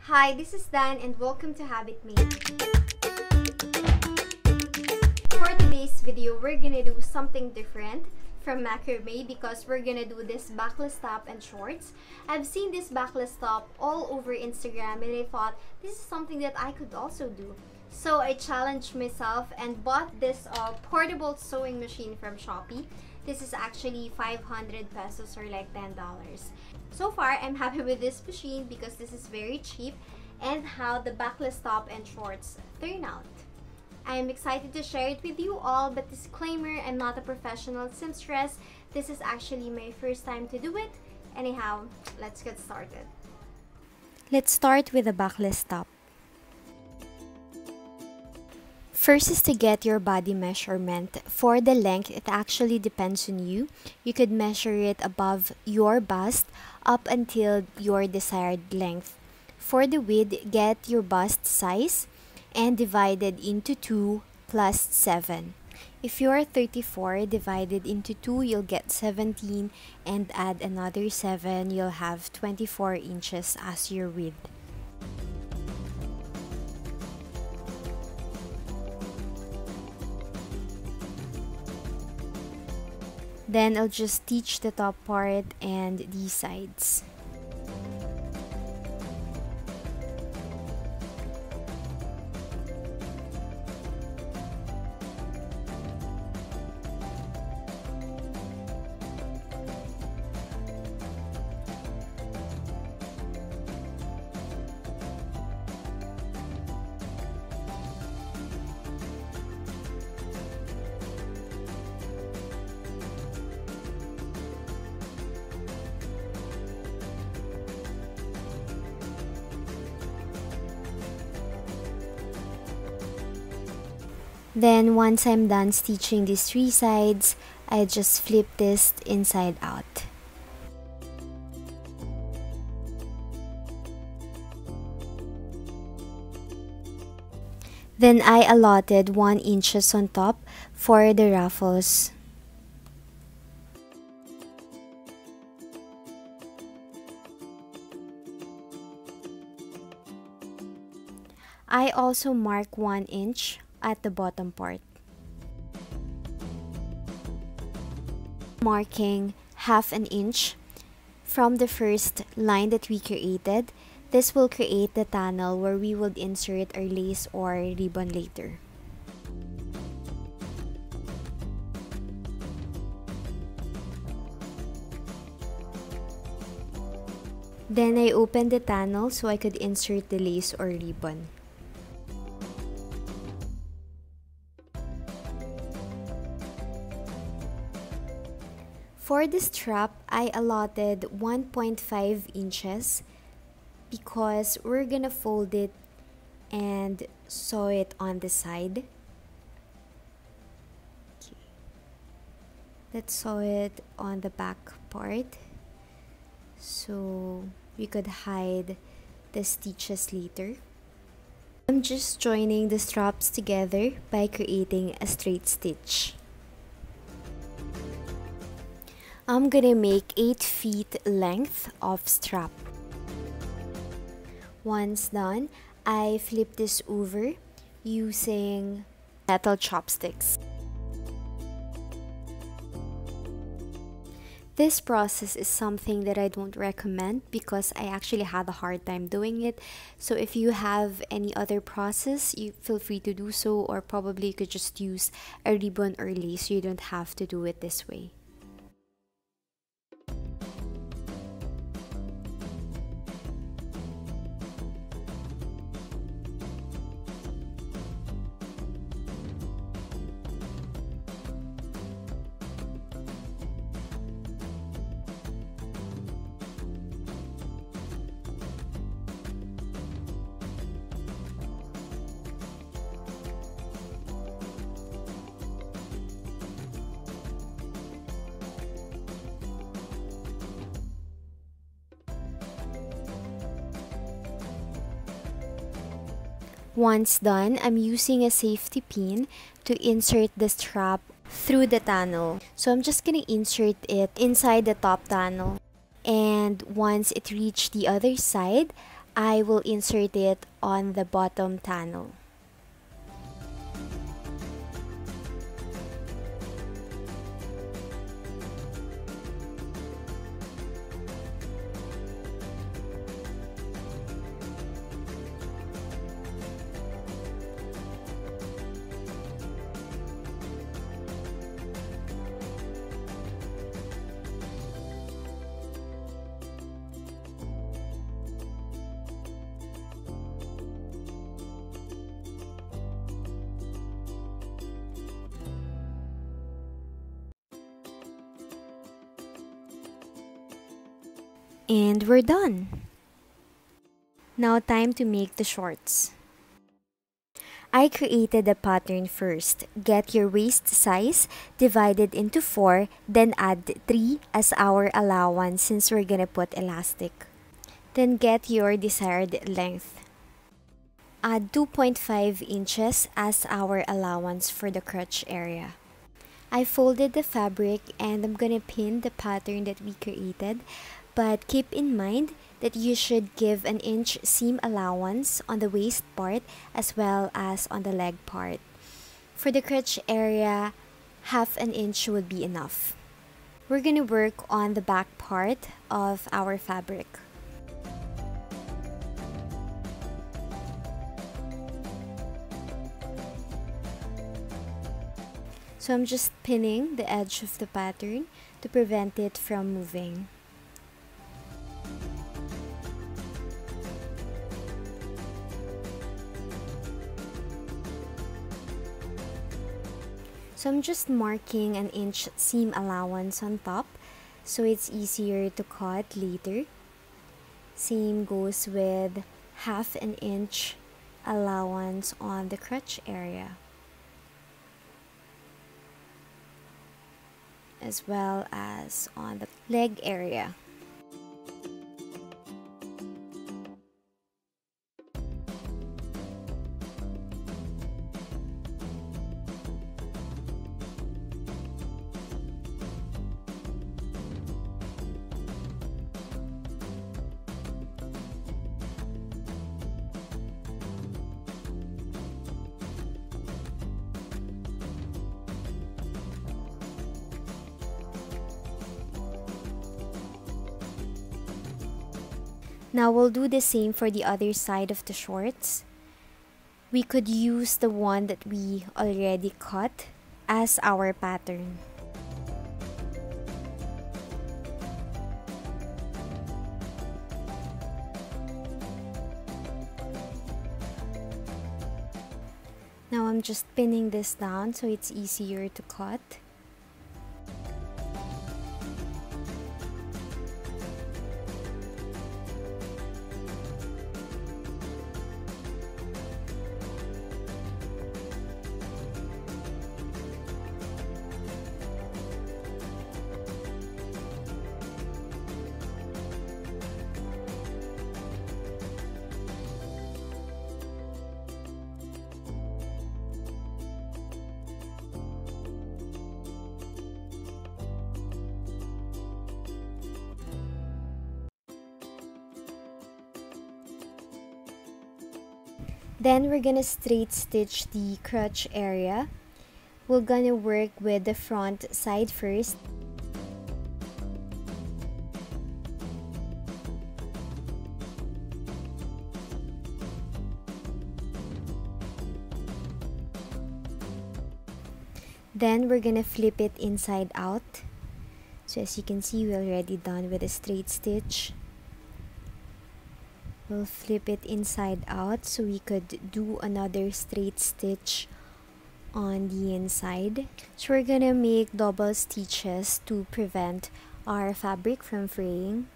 Hi, this is Dan and welcome to Habit Made. For today's video, we're gonna do something different from macrame because we're gonna do this backless top and shorts. I've seen this backless top all over Instagram and I thought this is something that I could also do. So I challenged myself and bought this portable sewing machine from Shopee. This is actually 500 pesos or like $10. So far, I'm happy with this machine because this is very cheap and how the backless top and shorts turn out. I'm excited to share it with you all, but disclaimer, I'm not a professional seamstress. This is actually my first time to do it. Anyhow, let's get started. Let's start with the backless top. First is to get your body measurement. For the length, it actually depends on you. You could measure it above your bust up until your desired length. For the width, get your bust size and divide it into 2 plus 7. If you're 34, divided into 2, you'll get 17 and add another 7, you'll have 24 inches as your width. Then I'll just stitch the top part and these sides. Then once I'm done stitching these 3 sides, I just flip this inside out. Then I allotted 1 inches on top for the ruffles. I also mark 1 inch at the bottom part, marking half an inch from the first line that we created. This will create the tunnel where we will insert our lace or ribbon later. Then I opened the tunnel so I could insert the lace or ribbon. For the strap, I allotted 1.5 inches because we're gonna fold it and sew it on the side. Okay. Let's sew it on the back part so we could hide the stitches later. I'm just joining the straps together by creating a straight stitch. I'm gonna make 8 feet length of strap. Once done, I flip this over using metal chopsticks. This process is something that I don't recommend because I actually had a hard time doing it. So if you have any other process, you feel free to do so, or probably you could just use a ribbon or lace. You don't have to do it this way. Once done, I'm using a safety pin to insert the strap through the tunnel. So I'm just gonna insert it inside the top tunnel. And once it reached the other side, I will insert it on the bottom panel. And we're done. Now time to make the shorts. I created the pattern first. Get your waist size, divide it into 4, then add 3 as our allowance since we're gonna put elastic. Then get your desired length. Add 2.5 inches as our allowance for the crotch area. I folded the fabric and I'm gonna pin the pattern that we created, but keep in mind that you should give an inch seam allowance on the waist part as well as on the leg part. For the crotch area, half an inch would be enough. We're gonna work on the back part of our fabric. So I'm just pinning the edge of the pattern to prevent it from moving. So I'm just marking an inch seam allowance on top so it's easier to cut later. Same goes with half an inch allowance on the crotch area, as well as on the leg area. Now we'll do the same for the other side of the shorts. We could use the one that we already cut as our pattern. Now I'm just pinning this down so it's easier to cut. Then we're gonna straight stitch the crotch area. We're gonna work with the front side first. Then we're gonna flip it inside out. So as you can see, we're already done with a straight stitch. We'll flip it inside out so we could do another straight stitch on the inside. So we're gonna make double stitches to prevent our fabric from fraying.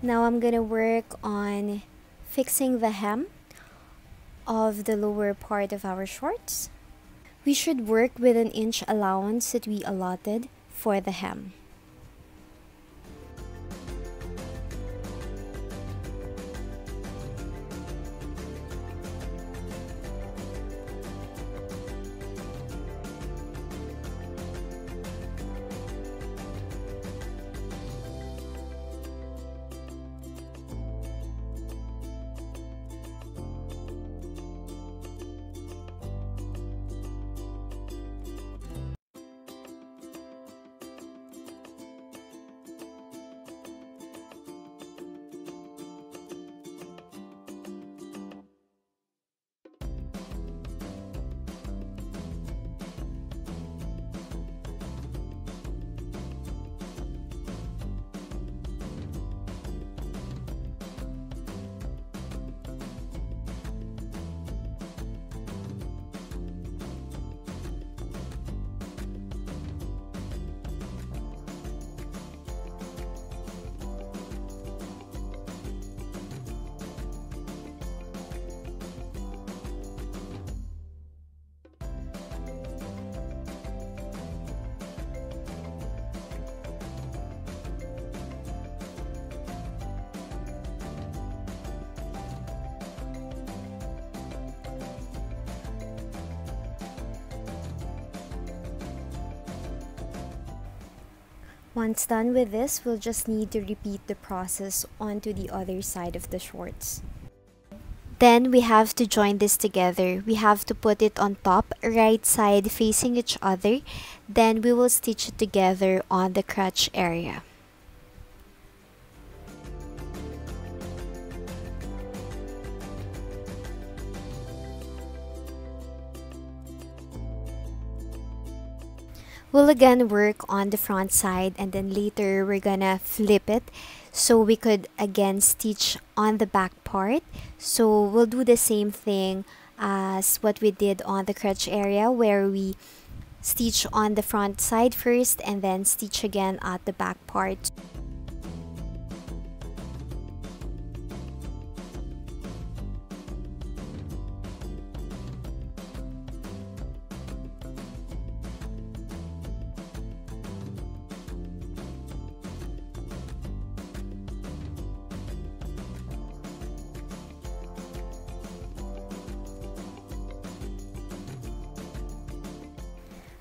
Now I'm gonna work on fixing the hem of the lower part of our shorts. We should work with an inch allowance that we allotted for the hem. Once done with this, we'll just need to repeat the process onto the other side of the shorts. Then we have to join this together. We have to put it on top, right side facing each other. Then we will stitch it together on the crotch area. We'll again work on the front side, and then later we're gonna flip it so we could again stitch on the back part. So we'll do the same thing as what we did on the crotch area, where we stitch on the front side first and then stitch again at the back part.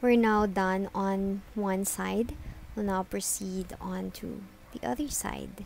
We're now done on one side. We'll now proceed on to the other side.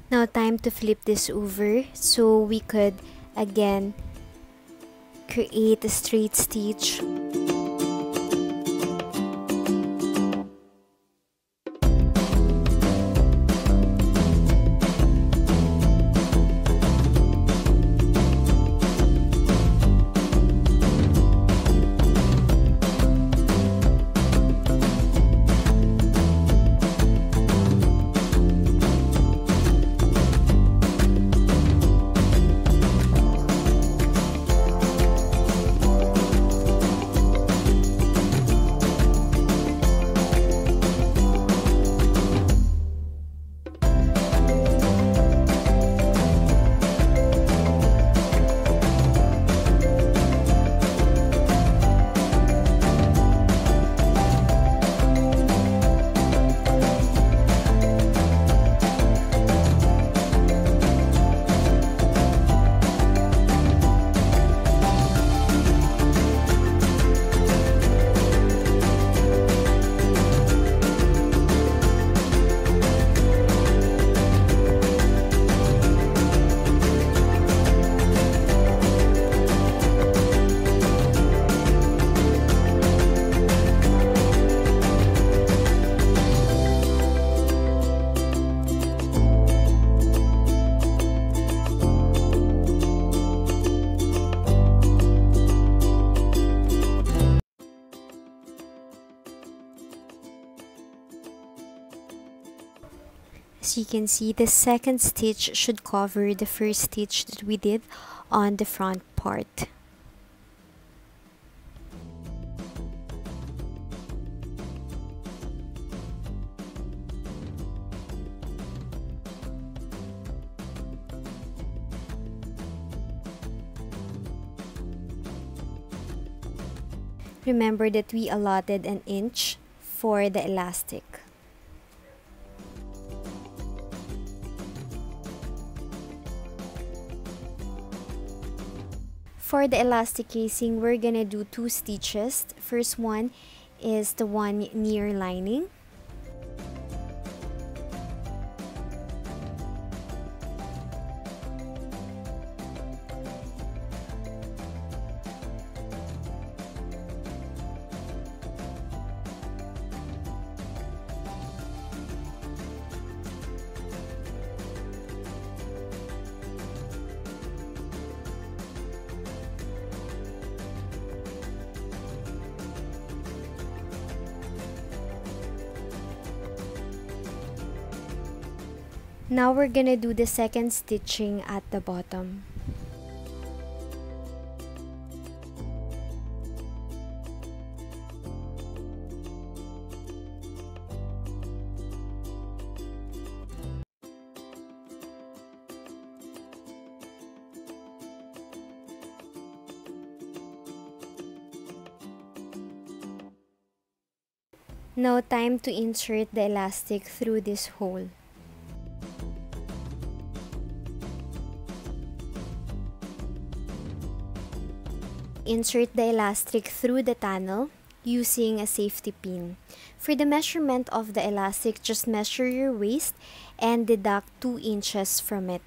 Now time to flip this over so we could again create a straight stitch. As you can see, the second stitch should cover the first stitch that we did on the front part. Remember that we allotted an inch for the elastic. For the elastic casing, we're gonna do 2 stitches. First one is the one near lining. Now we're gonna do the second stitching at the bottom. Now time to insert the elastic through this hole. Insert the elastic through the tunnel using a safety pin. For the measurement of the elastic, just measure your waist and deduct 2 inches from it.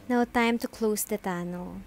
Now time to close the tunnel.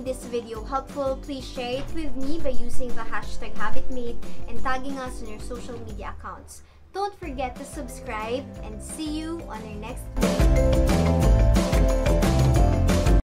This video helpful, please share it with me by using the hashtag HabitMade and tagging us on your social media accounts. Don't forget to subscribe and see you on our next video.